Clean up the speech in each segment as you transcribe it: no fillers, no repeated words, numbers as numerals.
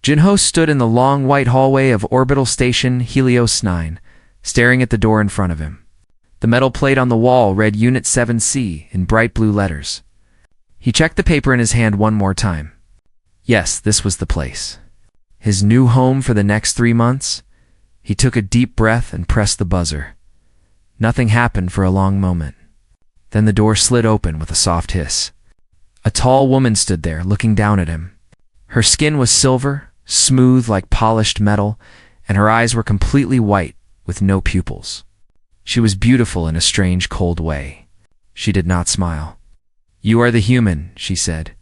Junho stood in the long white hallway of Orbital Station Helios 9, staring at the door in front of him. The metal plate on the wall read Unit 7C in bright blue letters. He checked the paper in his hand one more time. Yes, this was the place. His new home for the next 3 months? He took a deep breath and pressed the buzzer. Nothing happened for a long moment. Then the door slid open with a soft hiss. A tall woman stood there, looking down at him. Her skin was silver, smooth like polished metal, and her eyes were completely white, with no pupils. She was beautiful in a strange, cold way. She did not smile. "You are the human," she said.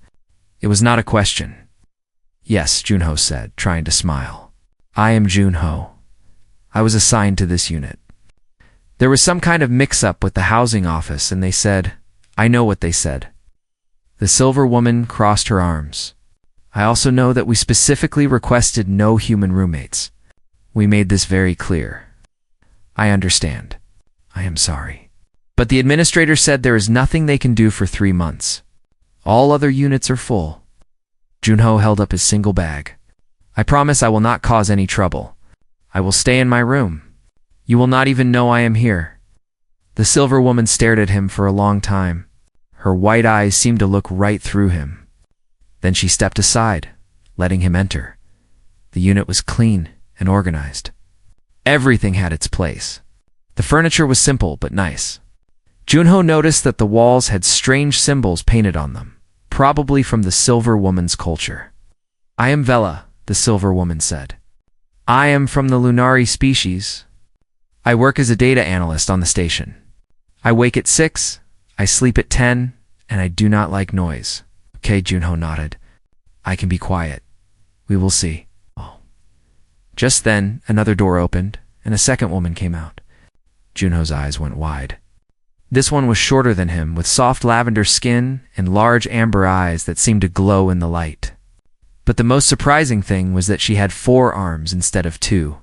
It was not a question. "Yes," Junho said, trying to smile. "I am Junho. I was assigned to this unit." There was some kind of mix-up with the housing office, and they said, "I know what they said." The silver woman crossed her arms. "I also know that we specifically requested no human roommates. We made this very clear." "I understand. I am sorry. But the administrator said there is nothing they can do for 3 months. All other units are full." Junho held up his single bag. "I promise I will not cause any trouble. I will stay in my room. You will not even know I am here." The silver woman stared at him for a long time. Her white eyes seemed to look right through him. Then she stepped aside, letting him enter. The unit was clean and organized. Everything had its place. The furniture was simple but nice. Junho noticed that the walls had strange symbols painted on them, probably from the silver woman's culture. "I am Vela," the silver woman said. "I am from the Lunari species. I work as a data analyst on the station. I wake at 6, I sleep at 10, and I do not like noise." "Okay," Junho nodded. "I can be quiet. We will see." Oh. Just then, another door opened, and a second woman came out. Junho's eyes went wide. This one was shorter than him, with soft lavender skin and large amber eyes that seemed to glow in the light. But the most surprising thing was that she had 4 arms instead of 2.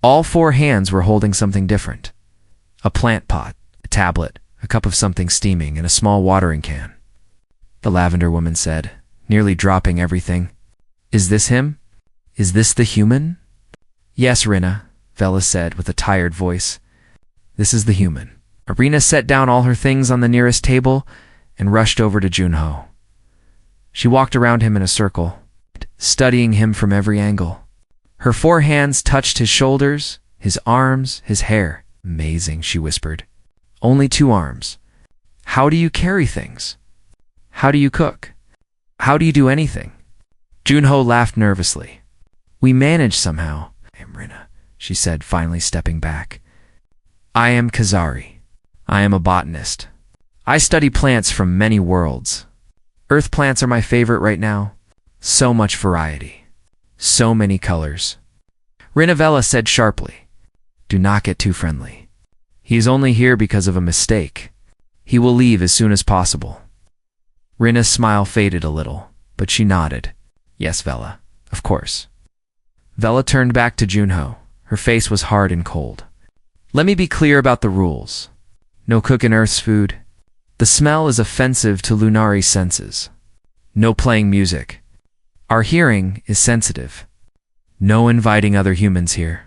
All 4 hands were holding something different. A plant pot, a tablet, a cup of something steaming, and a small watering can. The lavender woman said, nearly dropping everything. "Is this him? Is this the human?" "Yes, Rina," Vela said with a tired voice. "This is the human." Rina set down all her things on the nearest table and rushed over to Junho. She walked around him in a circle, studying him from every angle. Her 4 hands touched his shoulders, his arms, his hair. "Amazing," she whispered. "Only 2 arms. How do you carry things? How do you cook? How do you do anything?" Junho laughed nervously. "We manage somehow." "I am Rina," she said, finally stepping back. "I am Kazari. I am a botanist. I study plants from many worlds. Earth plants are my favorite right now. So much variety. So many colors." Rinavella said sharply, "Do not get too friendly. He is only here because of a mistake. He will leave as soon as possible." Rina's smile faded a little, but she nodded. "Yes, Vela, of course." Vela turned back to Junho. Her face was hard and cold. "Let me be clear about the rules. No cooking Earth's food. The smell is offensive to Lunari senses. No playing music. Our hearing is sensitive. No inviting other humans here.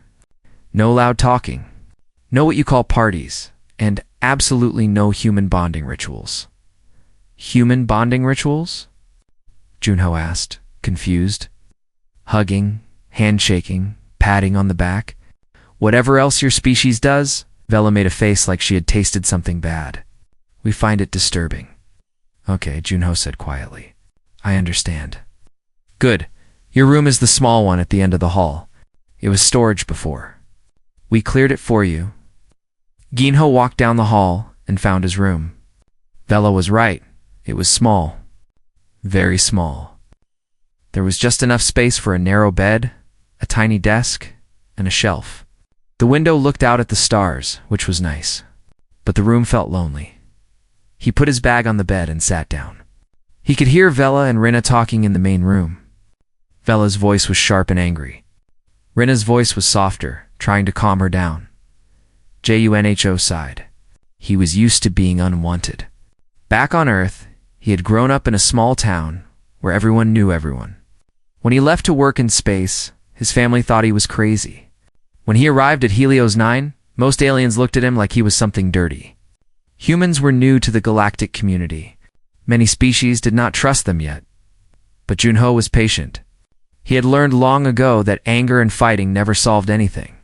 No loud talking. No what you call parties. And absolutely no human bonding rituals." "Human bonding rituals?" Junho asked, confused. "Hugging, handshaking, patting on the back. Whatever else your species does." Vela made a face like she had tasted something bad. "We find it disturbing." "Okay," Junho said quietly. "I understand." "Good. Your room is the small one at the end of the hall. It was storage before. We cleared it for you." Ginho walked down the hall and found his room. Vela was right. It was small. Very small. There was just enough space for a narrow bed, a tiny desk, and a shelf. The window looked out at the stars, which was nice. But the room felt lonely. He put his bag on the bed and sat down. He could hear Vela and Rina talking in the main room. Vela's voice was sharp and angry. Rina's voice was softer, trying to calm her down. Junho sighed. He was used to being unwanted. Back on Earth, he had grown up in a small town where everyone knew everyone. When he left to work in space, his family thought he was crazy. When he arrived at Helios 9, most aliens looked at him like he was something dirty. Humans were new to the galactic community. Many species did not trust them yet. But Junho was patient. He had learned long ago that anger and fighting never solved anything.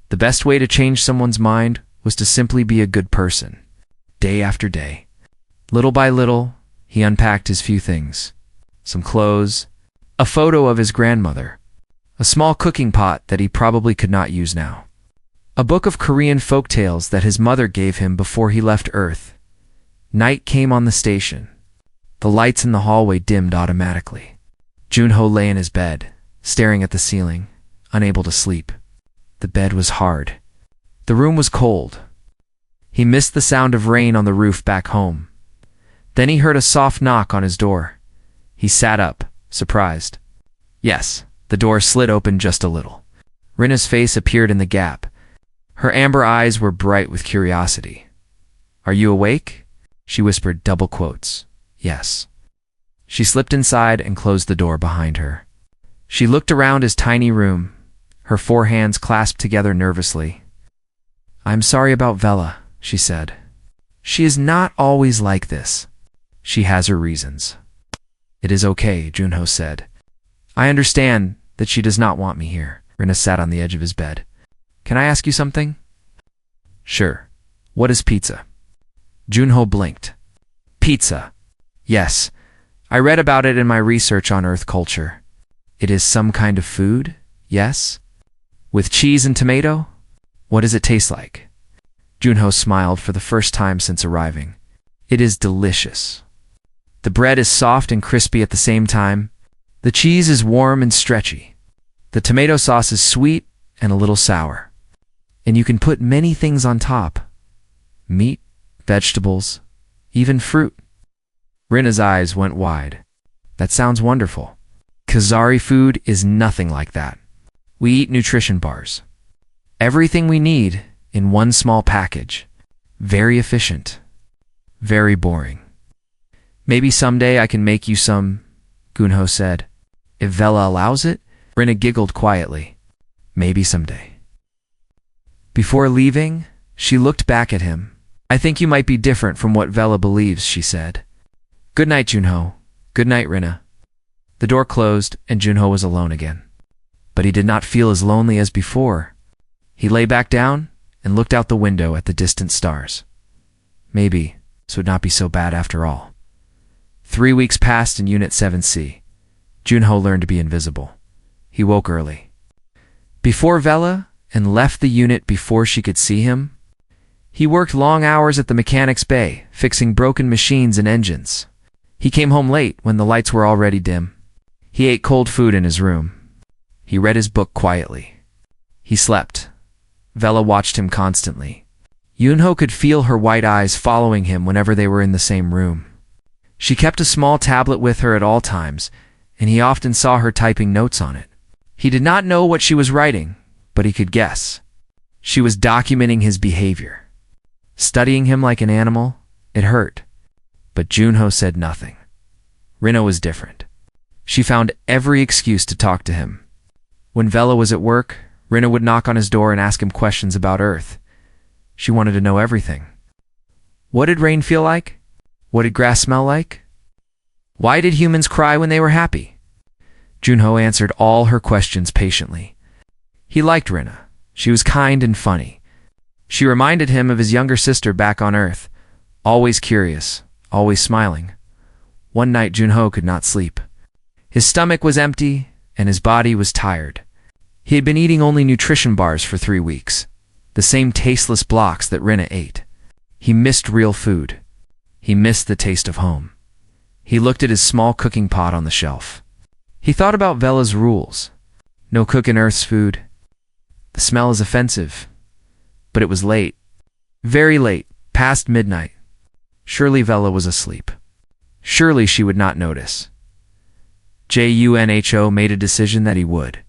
The best way to change someone's mind was to simply be a good person. Day after day. Little by little, he unpacked his few things. Some clothes, a photo of his grandmother, a small cooking pot that he probably could not use now, a book of Korean folktales that his mother gave him before he left Earth. Night came on the station. The lights in the hallway dimmed automatically. Junho lay in his bed, staring at the ceiling, unable to sleep. The bed was hard. The room was cold. He missed the sound of rain on the roof back home. Then he heard a soft knock on his door. He sat up, surprised. Yes, the door slid open just a little. Rinna's face appeared in the gap. Her amber eyes were bright with curiosity. "Are you awake?" She whispered double quotes. "Yes." She slipped inside and closed the door behind her. She looked around his tiny room, her 4 hands clasped together nervously. "I'm sorry about Vela," she said. "She is not always like this. She has her reasons." "It is okay," Junho said. "I understand that she does not want me here." Rinna sat on the edge of his bed. "Can I ask you something?" "Sure. What is pizza?" Junho blinked. "Pizza. Yes. I read about it in my research on Earth culture. It is some kind of food, yes? With cheese and tomato? What does it taste like?" Junho smiled for the first time since arriving. "It is delicious. The bread is soft and crispy at the same time. The cheese is warm and stretchy. The tomato sauce is sweet and a little sour. And you can put many things on top. Meat, vegetables, even fruit." Rinna's eyes went wide. "That sounds wonderful. Khazari food is nothing like that. We eat nutrition bars. Everything we need in one small package. Very efficient. Very boring." "Maybe someday I can make you some," Junho said. "If Vela allows it?" Rinna giggled quietly. "Maybe someday." Before leaving, she looked back at him. "I think you might be different from what Vela believes," she said. "Good night, Junho. Good night, Rinna." The door closed, and Junho was alone again. But he did not feel as lonely as before. He lay back down and looked out the window at the distant stars. Maybe this would not be so bad after all. 3 weeks passed in Unit 7C. Junho learned to be invisible. He woke early. Before Vela, and left the unit before she could see him. He worked long hours at the mechanics bay, fixing broken machines and engines. He came home late when the lights were already dim. He ate cold food in his room. He read his book quietly. He slept. Vela watched him constantly. Junho could feel her white eyes following him whenever they were in the same room. She kept a small tablet with her at all times, and he often saw her typing notes on it. He did not know what she was writing, but he could guess. She was documenting his behavior. Studying him like an animal, it hurt. But Junho said nothing. Rinna was different. She found every excuse to talk to him. When Vela was at work, Rinna would knock on his door and ask him questions about Earth. She wanted to know everything. What did rain feel like? What did grass smell like? Why did humans cry when they were happy? Junho answered all her questions patiently. He liked Rinna. She was kind and funny. She reminded him of his younger sister back on Earth, always curious, always smiling. One night Junho could not sleep. His stomach was empty and his body was tired. He had been eating only nutrition bars for 3 weeks, the same tasteless blocks that Rinna ate. He missed real food. He missed the taste of home. He looked at his small cooking pot on the shelf. He thought about Vela's rules. No cook in Earth's food. The smell is offensive. But it was late. Very late, past midnight. Surely Vela was asleep. Surely she would not notice. Junho made a decision that he would.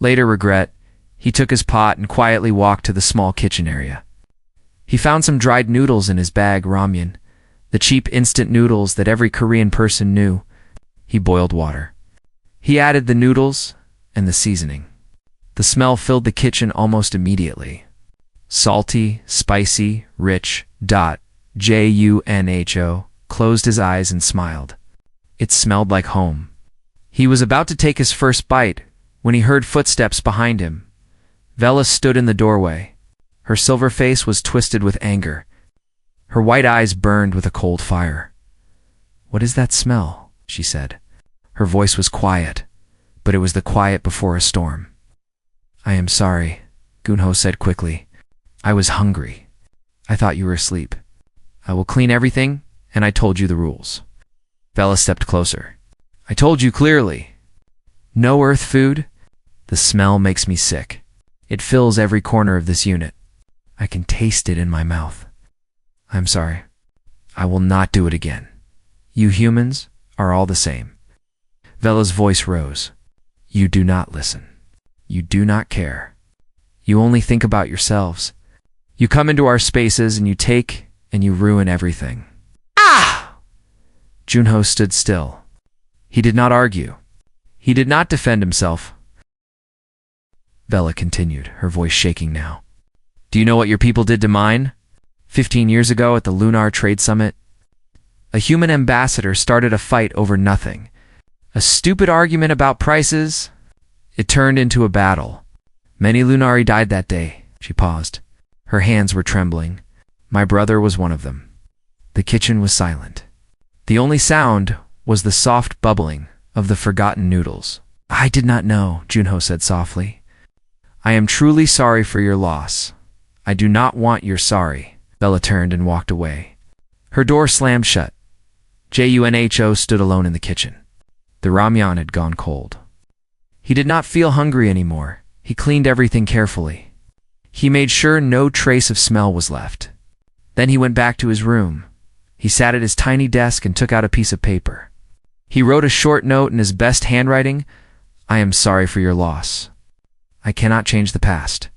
Later regret, he took his pot and quietly walked to the small kitchen area. He found some dried noodles in his bag, ramyun, the cheap instant noodles that every Korean person knew. He boiled water. He added the noodles and the seasoning. The smell filled the kitchen almost immediately. Salty, spicy, rich. Junho closed his eyes and smiled. It smelled like home. He was about to take his first bite when he heard footsteps behind him. Vela stood in the doorway. Her silver face was twisted with anger. Her white eyes burned with a cold fire. "What is that smell?" she said. Her voice was quiet, but it was the quiet before a storm. "I am sorry," Junho said quickly. "I was hungry. I thought you were asleep. I will clean everything, and I told you the rules." Vela stepped closer. "I told you clearly. No earth food. The smell makes me sick. It fills every corner of this unit. I can taste it in my mouth. I'm sorry. I will not do it again. You humans are all the same." Vela's voice rose. "You do not listen. You do not care. You only think about yourselves. You come into our spaces and you take and you ruin everything." "Ah!" Junho stood still. He did not argue. He did not defend himself. Vela continued, her voice shaking now. "Do you know what your people did to mine? 15 years ago at the Lunar Trade Summit? A human ambassador started a fight over nothing. A stupid argument about prices. It turned into a battle. Many Lunari died that day." She paused. Her hands were trembling. "My brother was one of them." The kitchen was silent. The only sound was the soft bubbling of the forgotten noodles. "I did not know," Junho said softly. "I am truly sorry for your loss. I do not want your sorry." Vela turned and walked away. Her door slammed shut. Junho stood alone in the kitchen. The ramyun had gone cold. He did not feel hungry anymore. He cleaned everything carefully. He made sure no trace of smell was left. Then he went back to his room. He sat at his tiny desk and took out a piece of paper. He wrote a short note in his best handwriting. "I am sorry for your loss. I cannot change the past,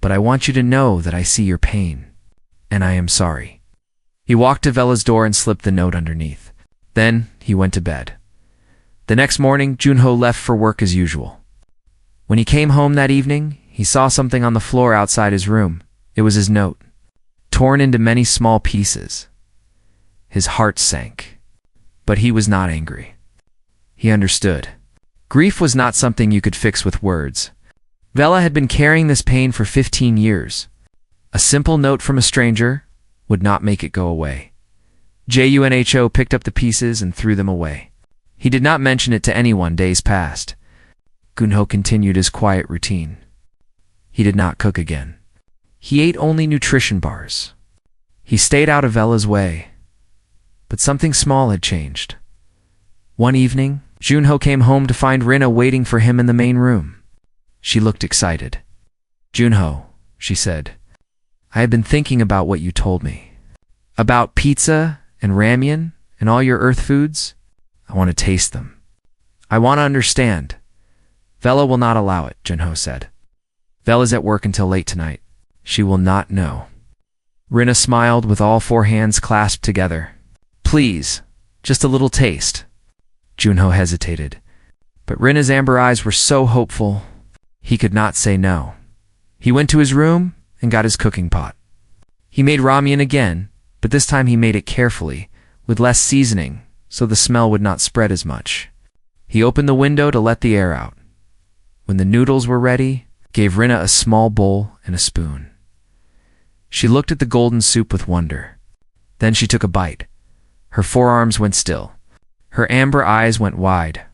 but I want you to know that I see your pain, and I am sorry." He walked to Vela's door and slipped the note underneath. Then he went to bed. The next morning, Junho left for work as usual. When he came home that evening, he saw something on the floor outside his room. It was his note, torn into many small pieces. His heart sank, but he was not angry. He understood. Grief was not something you could fix with words. Vela had been carrying this pain for 15 years. A simple note from a stranger would not make it go away. Junho picked up the pieces and threw them away. He did not mention it to anyone. Days passed. Junho continued his quiet routine. He did not cook again. He ate only nutrition bars. He stayed out of Vela's way. But something small had changed. One evening, Junho came home to find Rina waiting for him in the main room. She looked excited. "Junho," she said, "I have been thinking about what you told me. About pizza and ramyun and all your earth foods. I want to taste them. I want to understand." "Vela will not allow it," Junho said. "Vela's at work until late tonight. She will not know." Rina smiled with all four hands clasped together. "Please, just a little taste." Junho hesitated, but Rina's amber eyes were so hopeful, he could not say no. He went to his room and got his cooking pot. He made ramyun again, but this time he made it carefully, with less seasoning, so the smell would not spread as much. He opened the window to let the air out. When the noodles were ready, gave Rina a small bowl and a spoon. She looked at the golden soup with wonder. Then she took a bite. Her forearms went still. Her amber eyes went wide.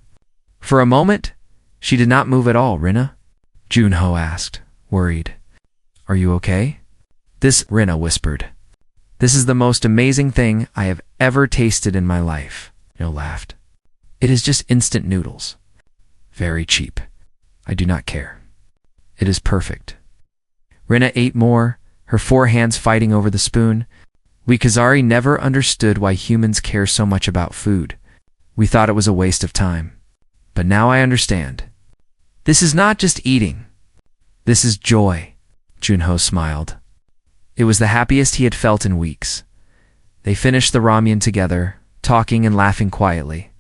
For a moment, she did not move at all. "Rina?" Junho asked, worried. "Are you okay?" Rina whispered. "This is the most amazing thing I have ever tasted in my life." Junho laughed. "It is just instant noodles. Very cheap. I do not care. It is perfect." Rina ate more, her four hands fighting over the spoon. We Khazari never understood why humans care so much about food. We thought it was a waste of time. But now I understand. This is not just eating. This is joy. Junho smiled. It was the happiest he had felt in weeks. They finished the ramyun together, talking and laughing quietly.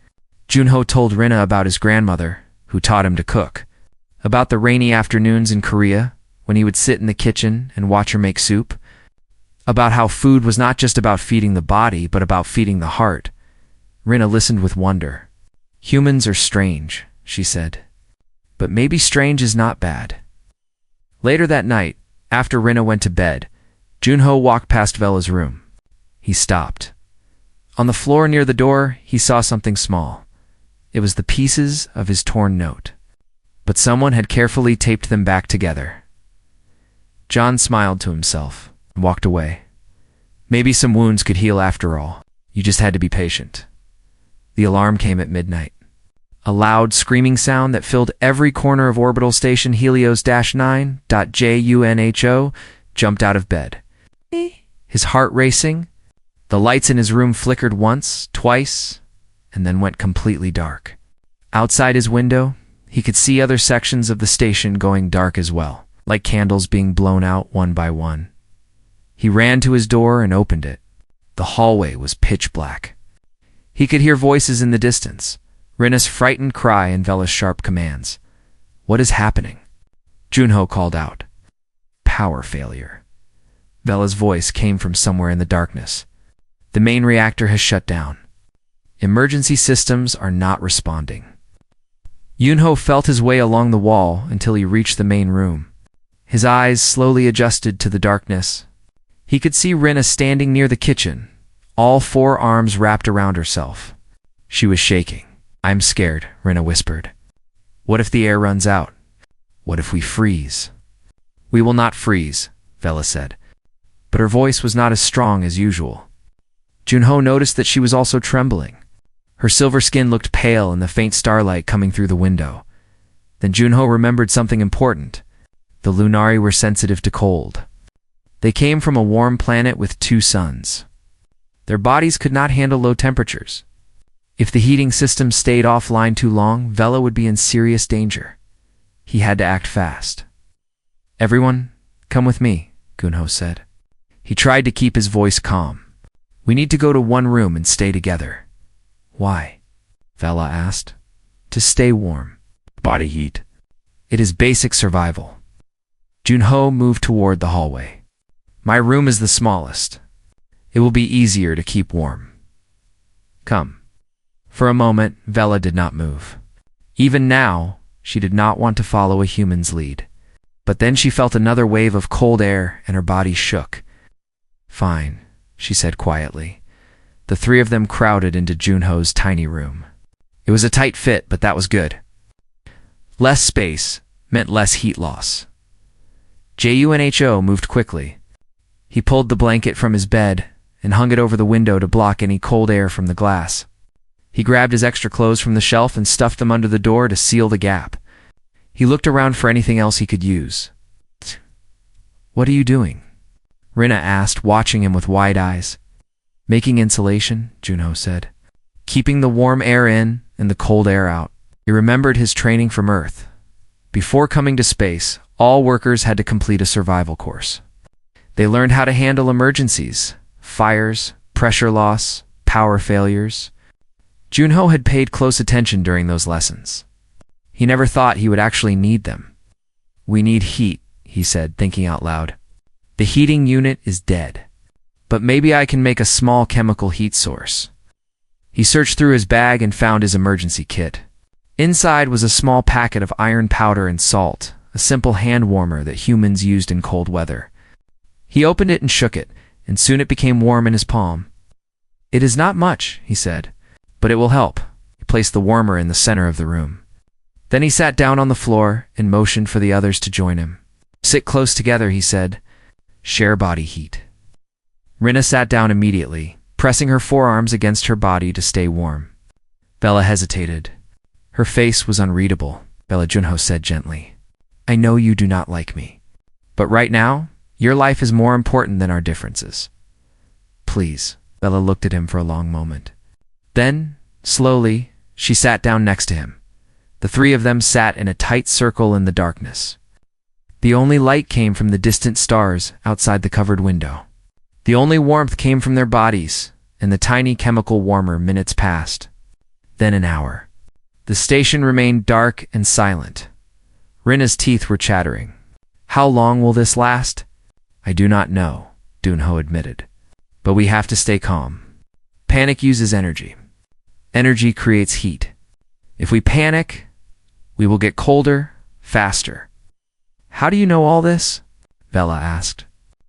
Junho told Rina about his grandmother, who taught him to cook, about the rainy afternoons in Korea when he would sit in the kitchen and watch her make soup, about how food was not just about feeding the body but about feeding the heart. Rinna listened with wonder. "Humans are strange," she said. "But maybe strange is not bad." Later that night, after Rinna went to bed, Junho walked past Vela's room. He stopped. On the floor near the door, he saw something small. It was the pieces of his torn note. But someone had carefully taped them back together. John smiled to himself and walked away. Maybe some wounds could heal after all. You just had to be patient. The alarm came at midnight. A loud screaming sound that filled every corner of orbital station Helios-9.JUNHO jumped out of bed. His heart racing, the lights in his room flickered once, twice, and then went completely dark. Outside his window, he could see other sections of the station going dark as well, like candles being blown out one by one. He ran to his door and opened it. The hallway was pitch black. He could hear voices in the distance, Rinna's frightened cry and Vela's sharp commands. "What is happening?" Junho called out. "Power failure." Vela's voice came from somewhere in the darkness. "The main reactor has shut down. Emergency systems are not responding." Junho felt his way along the wall until he reached the main room. His eyes slowly adjusted to the darkness. He could see Rinna standing near the kitchen, all four arms wrapped around herself. She was shaking. "I'm scared," Rinna whispered. "What if the air runs out? What if we freeze?" "We will not freeze," Vela said. But her voice was not as strong as usual. Junho noticed that she was also trembling. Her silver skin looked pale in the faint starlight coming through the window. Then Junho remembered something important. The Lunari were sensitive to cold. They came from a warm planet with 2 suns. Their bodies could not handle low temperatures. If the heating system stayed offline too long, Vela would be in serious danger. He had to act fast. "Everyone, come with me," Junho said. He tried to keep his voice calm. "We need to go to one room and stay together." "Why?" Vela asked. "To stay warm. Body heat. It is basic survival." Junho moved toward the hallway. "My room is the smallest. It will be easier to keep warm. Come." For a moment, Vela did not move. Even now, she did not want to follow a human's lead. But then she felt another wave of cold air and her body shook. "Fine," she said quietly. The 3 of them crowded into Junho's tiny room. It was a tight fit, but that was good. Less space meant less heat loss. Junho moved quickly. He pulled the blanket from his bed and hung it over the window to block any cold air from the glass. He grabbed his extra clothes from the shelf and stuffed them under the door to seal the gap. He looked around for anything else he could use. "What are you doing?" Rinna asked, watching him with wide eyes. "Making insulation," Junho said. "Keeping the warm air in and the cold air out." He remembered his training from Earth. Before coming to space, all workers had to complete a survival course. They learned how to handle emergencies, fires, pressure loss, power failures. Junho had paid close attention during those lessons. He never thought he would actually need them. "We need heat," he said, thinking out loud. "The heating unit is dead. But maybe I can make a small chemical heat source." He searched through his bag and found his emergency kit. Inside was a small packet of iron powder and salt, a simple hand warmer that humans used in cold weather. He opened it and shook it, and soon it became warm in his palm. "It is not much," he said, "but it will help." He placed the warmer in the center of the room. Then he sat down on the floor and motioned for the others to join him. "Sit close together," he said. "Share body heat." Rinna sat down immediately, pressing her forearms against her body to stay warm. Vela hesitated. Her face was unreadable. Junho said gently, "I know you do not like me. But right now, your life is more important than our differences. Please." Vela looked at him for a long moment. Then, slowly, she sat down next to him. The 3 of them sat in a tight circle in the darkness. The only light came from the distant stars outside the covered window. The only warmth came from their bodies and the tiny chemical warmer. Minutes passed. Then an hour. The station remained dark and silent. Rinna's teeth were chattering. How long will this last? I do not know, Dunho admitted. But we have to stay calm. Panic uses energy. Energy creates heat. If we panic, we will get colder, faster. How do you know all this? Vela asked.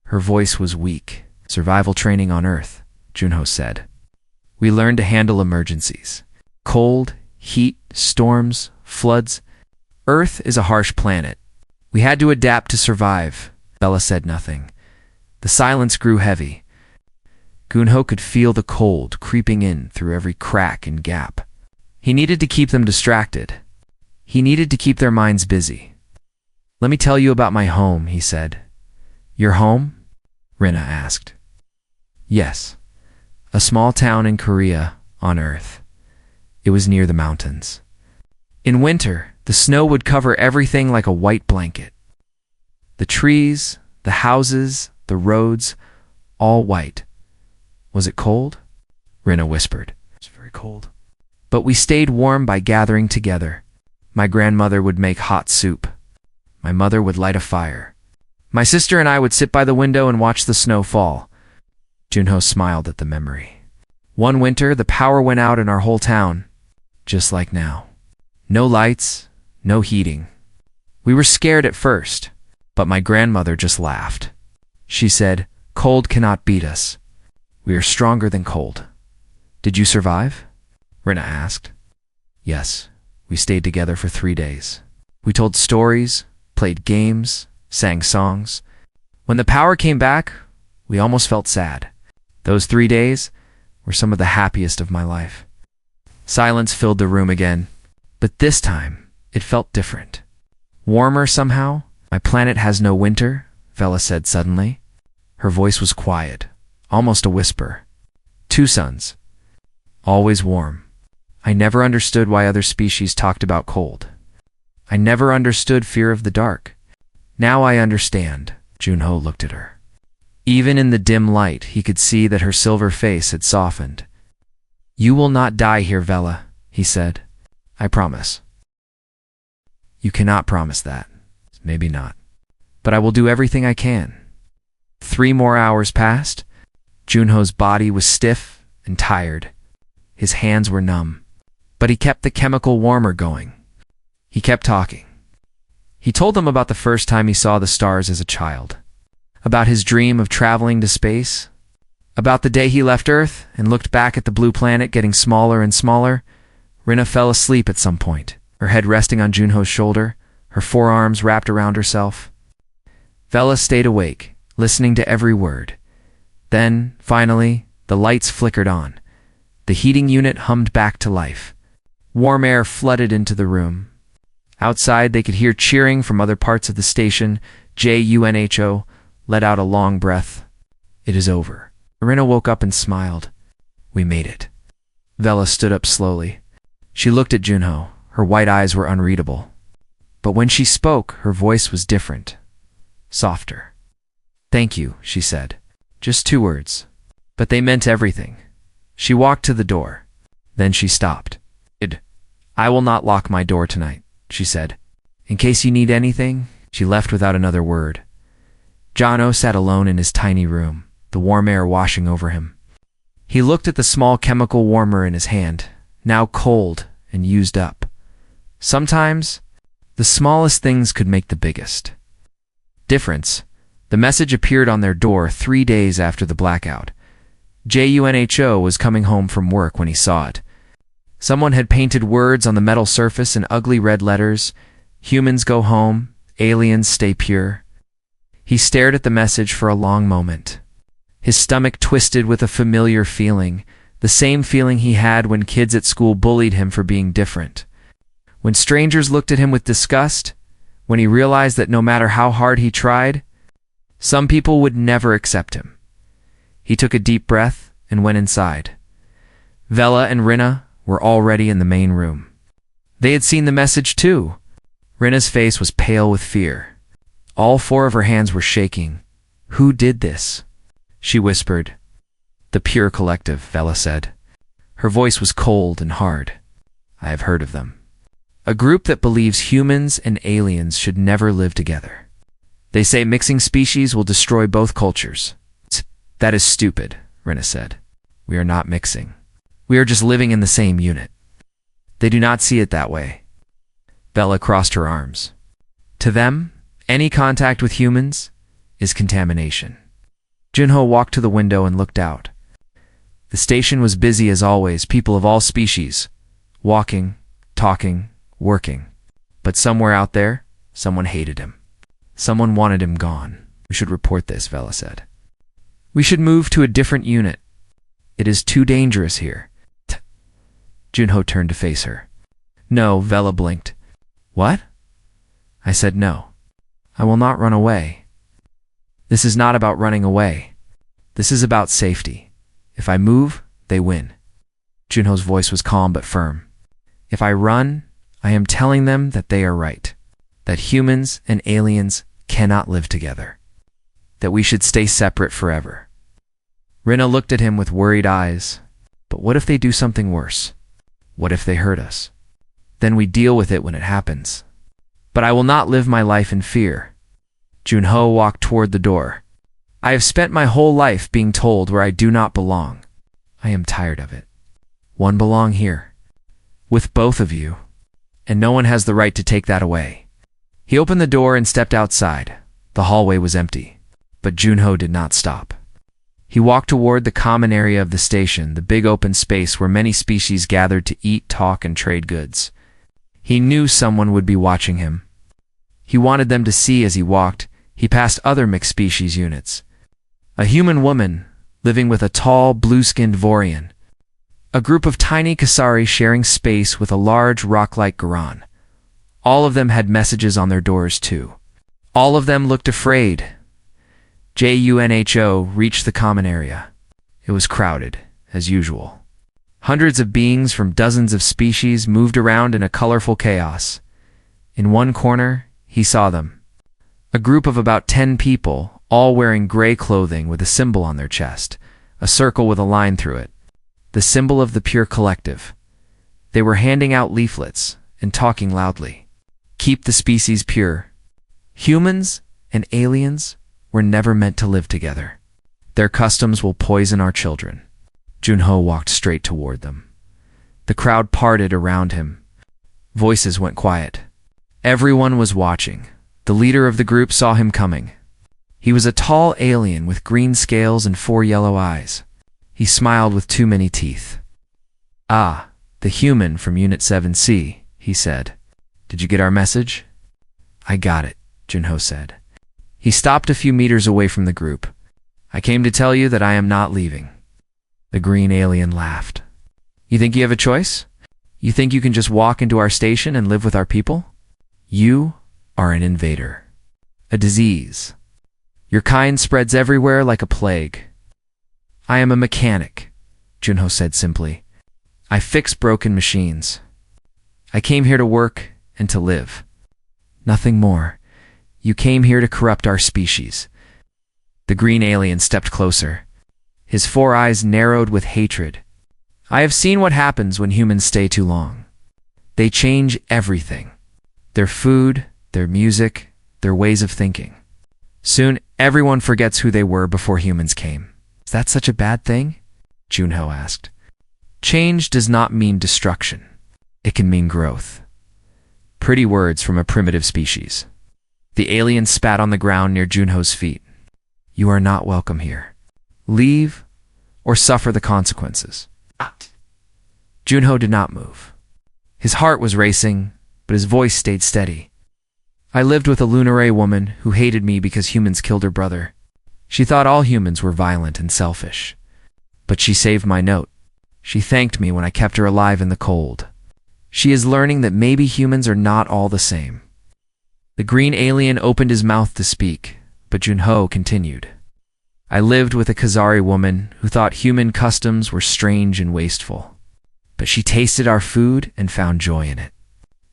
Her voice was weak. Survival training on Earth, Junho said. We learned to handle emergencies. Cold, heat, storms, floods. Earth is a harsh planet. We had to adapt to survive. Vela said nothing. The silence grew heavy. Gunho could feel the cold creeping in through every crack and gap. He needed to keep them distracted. He needed to keep their minds busy. Let me tell you about my home, he said. Your home? Rinna asked. Yes. A small town in Korea, on Earth. It was near the mountains. In winter, the snow would cover everything like a white blanket. The trees, the houses, the roads, all white. Was it cold? Rinna whispered. It's very cold. But we stayed warm by gathering together. My grandmother would make hot soup. My mother would light a fire. My sister and I would sit by the window and watch the snow fall. Junho smiled at the memory. One winter, the power went out in our whole town, just like now. No lights, no heating. We were scared at first, but my grandmother just laughed. She said, "Cold cannot beat us. We are stronger than cold." Did you survive? Rinna asked. Yes, we stayed together for 3 days. We told stories, played games, sang songs. When the power came back, we almost felt sad. Those 3 days were some of the happiest of my life. Silence filled the room again, but this time it felt different. Warmer somehow. My planet has no winter, Vela said suddenly. Her voice was quiet, almost a whisper. 2 suns. Always warm. I never understood why other species talked about cold. I never understood fear of the dark. Now I understand. Junho looked at her. Even in the dim light, he could see that her silver face had softened. You will not die here, Vela, he said. I promise. You cannot promise that. Maybe not. But I will do everything I can. 3 more hours passed. Junho's body was stiff and tired. His hands were numb. But he kept the chemical warmer going. He kept talking. He told them about the first time he saw the stars as a child. About his dream of traveling to space. About the day he left Earth and looked back at the blue planet getting smaller and smaller. Rinna fell asleep at some point, her head resting on Junho's shoulder, her forearms wrapped around herself. Vela stayed awake, listening to every word. Then, finally, the lights flickered on. The heating unit hummed back to life. Warm air flooded into the room. Outside, they could hear cheering from other parts of the station. Junho let out a long breath. It is over. Rinna woke up and smiled. We made it. Vela stood up slowly. She looked at Junho. Her white eyes were unreadable. But when she spoke, her voice was different. Softer. Thank you, she said. Just 2 words. But they meant everything. She walked to the door. Then she stopped. I will not lock my door tonight, she said. In case you need anything. She left without another word. Junho sat alone in his tiny room, the warm air washing over him. He looked at the small chemical warmer in his hand, now cold and used up. Sometimes, the smallest things could make the biggest difference. The message appeared on their door 3 days after the blackout. Junho was coming home from work when he saw it. Someone had painted words on the metal surface in ugly red letters. Humans go home, aliens stay pure. He stared at the message for a long moment. His stomach twisted with a familiar feeling, the same feeling he had when kids at school bullied him for being different. When strangers looked at him with disgust, when he realized that no matter how hard he tried, some people would never accept him. He took a deep breath and went inside. Vela and Rinna were already in the main room. They had seen the message too. Rinna's face was pale with fear. All 4 of her hands were shaking. Who did this? She whispered. The Pure Collective, Vela said. Her voice was cold and hard. I have heard of them. A group that believes humans and aliens should never live together. They say mixing species will destroy both cultures. That is stupid, Rena said. We are not mixing. We are just living in the same unit. They do not see it that way. Bella crossed her arms. To them, any contact with humans is contamination. Junho walked to the window and looked out. The station was busy as always, people of all species, walking, talking, working. But somewhere out there, someone hated him. Someone wanted him gone. We should report this, Vela said. We should move to a different unit. It is too dangerous here. Junho turned to face her. No, Vela blinked. What? I said no. I will not run away. This is not about running away. This is about safety. If I move, they win. Junho's voice was calm but firm. If I run, I am telling them that they are right. That humans and aliens cannot live together. That we should stay separate forever. Rena looked at him with worried eyes. But what if they do something worse? What if they hurt us? Then we deal with it when it happens. But I will not live my life in fear. Junho walked toward the door. I have spent my whole life being told where I do not belong. I am tired of it. One belong here. With both of you. And no one has the right to take that away. He opened the door and stepped outside. The hallway was empty. But Junho did not stop. He walked toward the common area of the station, the big open space where many species gathered to eat, talk, and trade goods. He knew someone would be watching him. He wanted them to see as he walked. He passed other mixed species units. A human woman living with a tall, blue-skinned Vorian. A group of tiny Kasari sharing space with a large rock-like Garan. All of them had messages on their doors too. All of them looked afraid. Junho reached the common area. It was crowded, as usual. Hundreds of beings from dozens of species moved around in a colorful chaos. In one corner, he saw them. A group of about 10 people, all wearing gray clothing with a symbol on their chest, a circle with a line through it. The symbol of the pure collective. They were handing out leaflets and talking loudly. Keep the species pure. Humans and aliens were never meant to live together. Their customs will poison our children. Junho walked straight toward them. The crowd parted around him. Voices went quiet. Everyone was watching. The leader of the group saw him coming. He was a tall alien with green scales and 4 yellow eyes. He smiled with too many teeth. Ah, the human from Unit 7C, he said. Did you get our message? I got it, Junho said. He stopped a few meters away from the group. I came to tell you that I am not leaving. The green alien laughed. You think you have a choice? You think you can just walk into our station and live with our people? You are an invader. A disease. Your kind spreads everywhere like a plague. I am a mechanic, Junho said simply. I fix broken machines. I came here to work and to live. Nothing more. You came here to corrupt our species. The green alien stepped closer. His 4 eyes narrowed with hatred. I have seen what happens when humans stay too long. They change everything. Their food, their music, their ways of thinking. Soon, everyone forgets who they were before humans came. Is that such a bad thing? Junho asked. Change does not mean destruction. It can mean growth. Pretty words from a primitive species. The alien spat on the ground near Junho's feet. You are not welcome here. Leave or suffer the consequences. Junho did not move. His heart was racing, but his voice stayed steady. I lived with a Lunare woman who hated me because humans killed her brother. She thought all humans were violent and selfish. But she saved my note. She thanked me when I kept her alive in the cold. She is learning that maybe humans are not all the same. The green alien opened his mouth to speak, but Junho continued. I lived with a Khazari woman who thought human customs were strange and wasteful. But she tasted our food and found joy in it.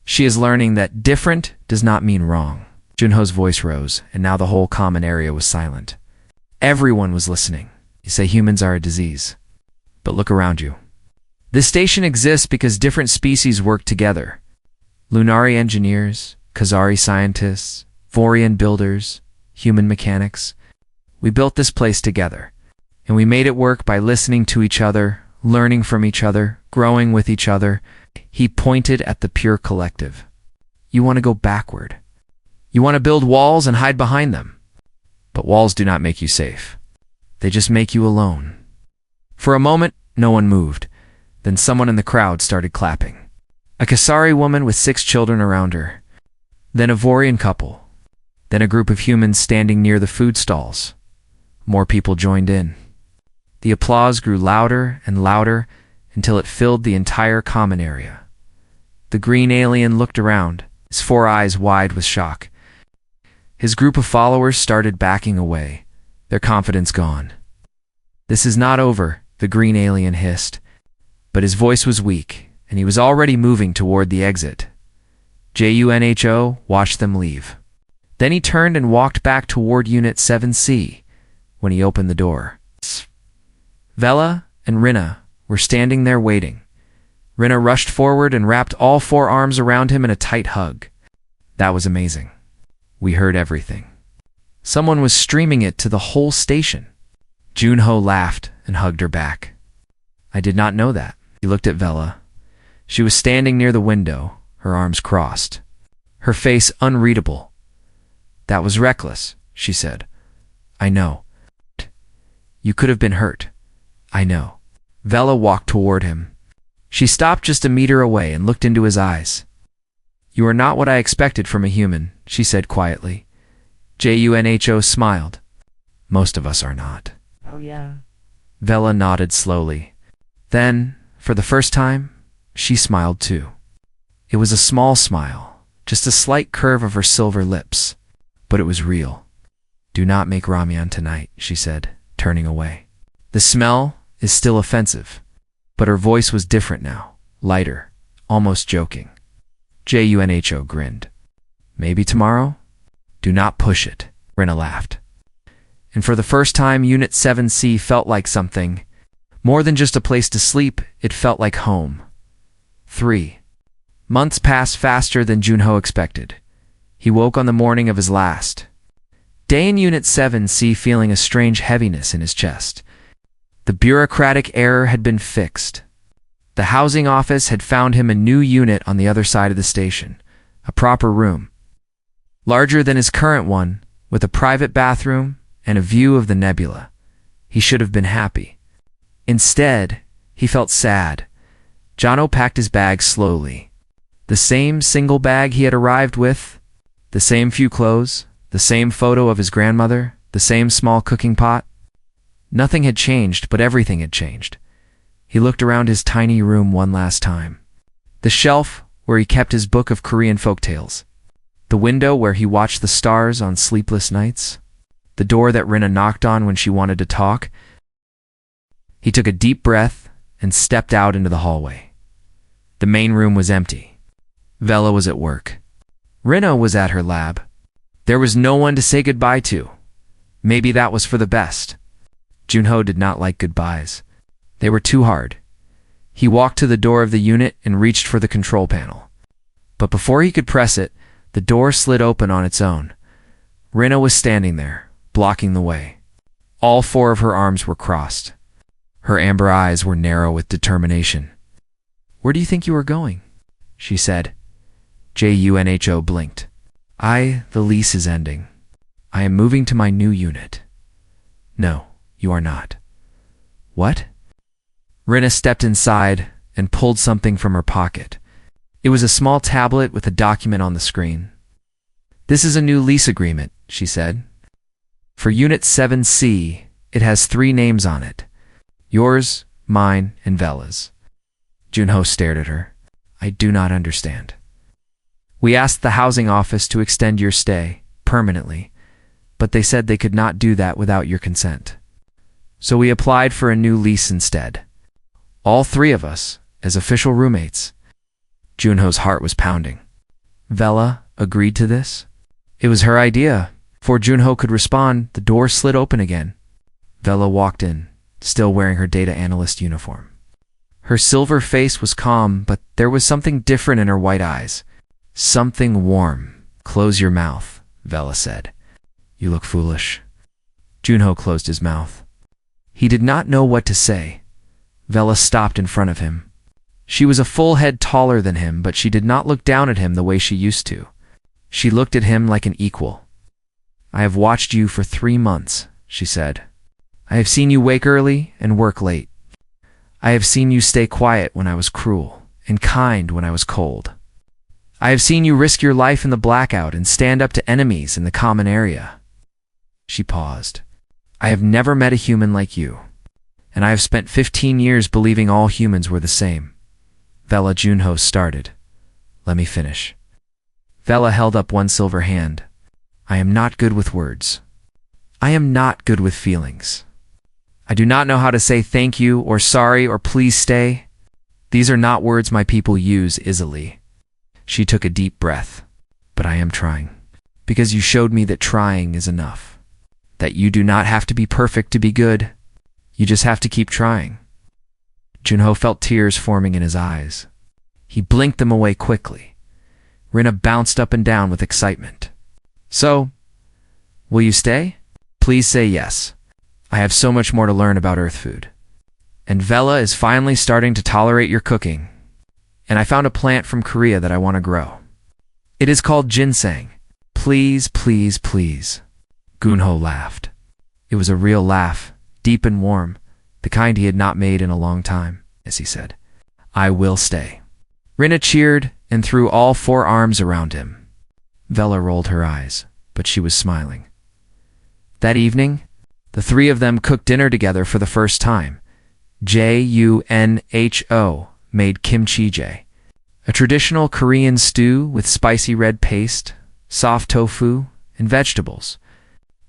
She is learning that different does not mean wrong. Junho's voice rose, and now the whole common area was silent. Everyone was listening. You say humans are a disease. But look around you. This station exists because different species work together. Lunari engineers, Khazari scientists, Vorian builders, human mechanics. We built this place together, and we made it work by listening to each other, learning from each other, growing with each other. He pointed at the pure collective. You want to go backward. You want to build walls and hide behind them. But walls do not make you safe. They just make you alone. For a moment, no one moved. Then someone in the crowd started clapping. A Kasari woman with 6 children around her. Then a Vorian couple. Then a group of humans standing near the food stalls. More people joined in. The applause grew louder and louder until it filled the entire common area. The green alien looked around, his 4 eyes wide with shock. His group of followers started backing away, their confidence gone. This is not over, the green alien hissed, but his voice was weak, and he was already moving toward the exit. JUNHO watched them leave. Then he turned and walked back toward Unit 7C when he opened the door. Vela and Rina were standing there waiting. Rina rushed forward and wrapped all 4 arms around him in a tight hug. That was amazing. We heard everything. Someone was streaming it to the whole station. Junho laughed and hugged her back. I did not know that. He looked at Vela. She was standing near the window, her arms crossed, her face unreadable. That was reckless, she said. I know. You could have been hurt. I know. Vela walked toward him. She stopped just a meter away and looked into his eyes. You are not what I expected from a human, she said quietly. JUNHO smiled. Most of us are not. Oh yeah. Vela nodded slowly. Then, for the first time, she smiled too. It was a small smile, just a slight curve of her silver lips, but it was real. Do not make ramyeon tonight, she said, turning away. The smell is still offensive, but her voice was different now, lighter, almost joking. JUNHO grinned. Maybe tomorrow? Do not push it, Rina laughed. And for the first time, Unit 7C felt like something. More than just a place to sleep, it felt like home. 3 months passed faster than Junho expected. He woke on the morning of his last day in Unit 7C feeling a strange heaviness in his chest. The bureaucratic error had been fixed. The housing office had found him a new unit on the other side of the station, a proper room. Larger than his current one, with a private bathroom and a view of the nebula. He should have been happy. Instead, he felt sad. Jono packed his bag slowly. The same single bag he had arrived with, the same few clothes, the same photo of his grandmother, the same small cooking pot. Nothing had changed, but everything had changed. He looked around his tiny room one last time. The shelf where he kept his book of Korean folktales. The window where he watched the stars on sleepless nights. The door that Rina knocked on when she wanted to talk. He took a deep breath and stepped out into the hallway. The main room was empty. Vela was at work. Rina was at her lab. There was no one to say goodbye to. Maybe that was for the best. Junho did not like goodbyes. They were too hard. He walked to the door of the unit and reached for the control panel. But before he could press it, the door slid open on its own. Rina was standing there, blocking the way. All 4 of her arms were crossed. Her amber eyes were narrow with determination. Where do you think you are going? She said. JUNHO blinked. The lease is ending. I am moving to my new unit. No, you are not. What? Rina stepped inside and pulled something from her pocket. It was a small tablet with a document on the screen. This is a new lease agreement, she said. For Unit 7C, it has 3 names on it. Yours, mine, and Vela's. Junho stared at her. I do not understand. We asked the housing office to extend your stay, permanently, but they said they could not do that without your consent. So we applied for a new lease instead. All 3 of us, as official roommates. Junho's heart was pounding. Vela agreed to this? It was her idea. Before Junho could respond, the door slid open again. Vela walked in, still wearing her data analyst uniform. Her silver face was calm, but there was something different in her white eyes. Something warm. Close your mouth, Vela said. You look foolish. Junho closed his mouth. He did not know what to say. Vela stopped in front of him. She was a full head taller than him, but she did not look down at him the way she used to. She looked at him like an equal. I have watched you for 3 months, she said. I have seen you wake early and work late. I have seen you stay quiet when I was cruel, and kind when I was cold. I have seen you risk your life in the blackout and stand up to enemies in the common area. She paused. I have never met a human like you, and I have spent 15 years believing all humans were the same. Vela Junho started. Let me finish. Vela held up one silver hand. I am not good with words. I am not good with feelings. I do not know how to say thank you or sorry or please stay. These are not words my people use easily. She took a deep breath. But I am trying. Because you showed me that trying is enough. That you do not have to be perfect to be good. You just have to keep trying. Junho felt tears forming in his eyes. He blinked them away quickly. Rina bounced up and down with excitement. So, will you stay? Please say yes. I have so much more to learn about Earth food. And Vela is finally starting to tolerate your cooking. And I found a plant from Korea that I want to grow. It is called ginseng. Please, please, please. Gunho laughed. It was a real laugh, deep and warm, the kind he had not made in a long time, as he said, I will stay. Rina cheered and threw all 4 arms around him. Vela rolled her eyes, but she was smiling. That evening, the 3 of them cooked dinner together for the first time. Junho made kimchi-jae, a traditional Korean stew with spicy red paste, soft tofu, and vegetables.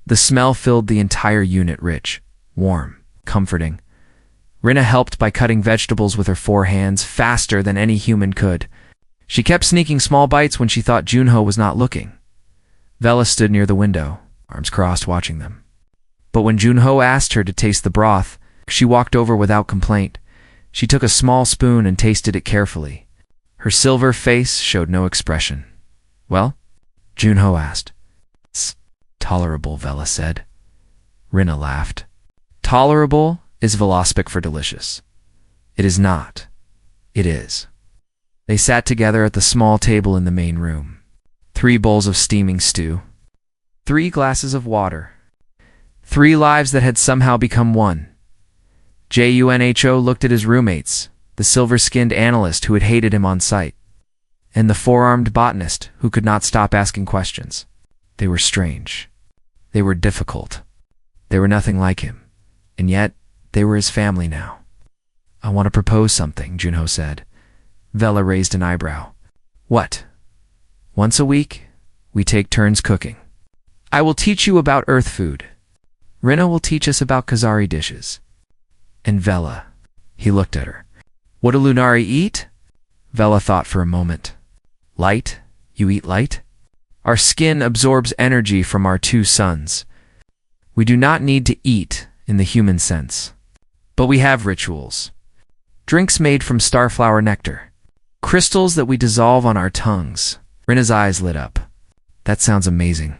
The smell filled the entire unit, rich, warm, comforting. Rina helped by cutting vegetables with her 4 hands faster than any human could. She kept sneaking small bites when she thought Junho was not looking. Vela stood near the window, arms crossed, watching them. But when Junho asked her to taste the broth, she walked over without complaint. She took a small spoon and tasted it carefully. Her silver face showed no expression. Well? Junho asked. It's tolerable, Vela said. Rina laughed. Tolerable is Velospic for delicious. It is not. It is. They sat together at the small table in the main room. 3 bowls of steaming stew. 3 glasses of water. 3 lives that had somehow become one. Junho looked at his roommates, the silver-skinned analyst who had hated him on sight, and the 4-armed botanist who could not stop asking questions. They were strange. They were difficult. They were nothing like him, and yet they were his family now. I want to propose something, Junho said. Vela raised an eyebrow. What? Once a week, we take turns cooking. I will teach you about Earth food. Rina will teach us about Khazari dishes. And Vela, he looked at her. What do Lunari eat? Vela thought for a moment. Light? You eat light? Our skin absorbs energy from our 2 suns. We do not need to eat in the human sense. But we have rituals. Drinks made from starflower nectar. Crystals that we dissolve on our tongues. Rina's eyes lit up. That sounds amazing.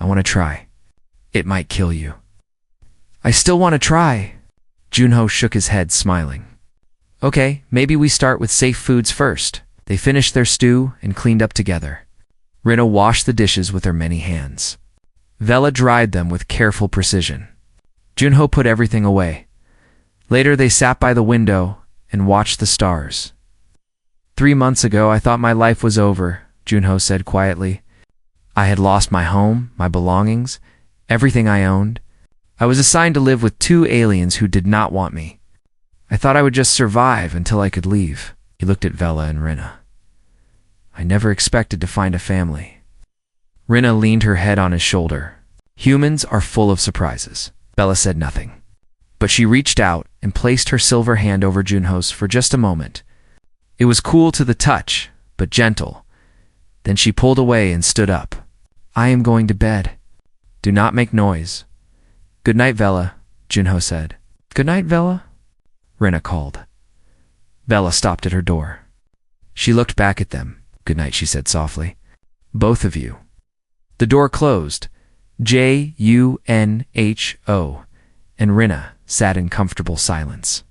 I want to try. It might kill you. I still want to try. Junho shook his head, smiling. Okay, maybe we start with safe foods first. They finished their stew and cleaned up together. Rina washed the dishes with her many hands. Vela dried them with careful precision. Junho put everything away. Later they sat by the window and watched the stars. 3 months ago I thought my life was over, Junho said quietly. I had lost my home, my belongings, everything I owned. I was assigned to live with 2 aliens who did not want me. I thought I would just survive until I could leave. He looked at Vela and Rina. I never expected to find a family. Rina leaned her head on his shoulder. Humans are full of surprises. Vela said nothing. But she reached out and placed her silver hand over Junho's for just a moment. It was cool to the touch, but gentle. Then she pulled away and stood up. I am going to bed. Do not make noise. Good night, Vela, Junho said. Good night, Vela, Rina called. Vela stopped at her door. She looked back at them. "Good night," she said softly. "Both of you." The door closed. Junho and Rinna sat in comfortable silence.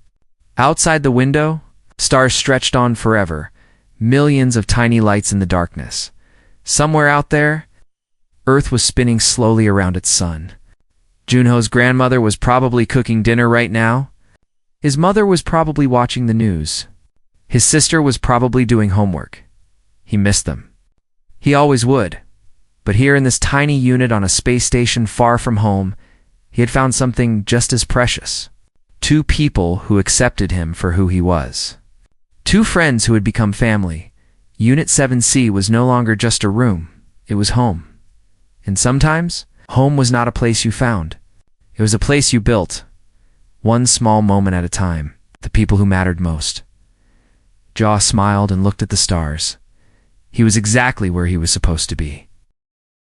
Outside the window, stars stretched on forever, millions of tiny lights in the darkness. Somewhere out there, Earth was spinning slowly around its sun. Junho's grandmother was probably cooking dinner right now. His mother was probably watching the news. His sister was probably doing homework. He missed them. He always would. But here in this tiny unit on a space station far from home, he had found something just as precious. Two people who accepted him for who he was. Two friends who had become family. Unit 7C was no longer just a room. It was home. And sometimes, home was not a place you found. It was a place you built. One small moment at a time. The people who mattered most. Jaw smiled and looked at the stars. He was exactly where he was supposed to be.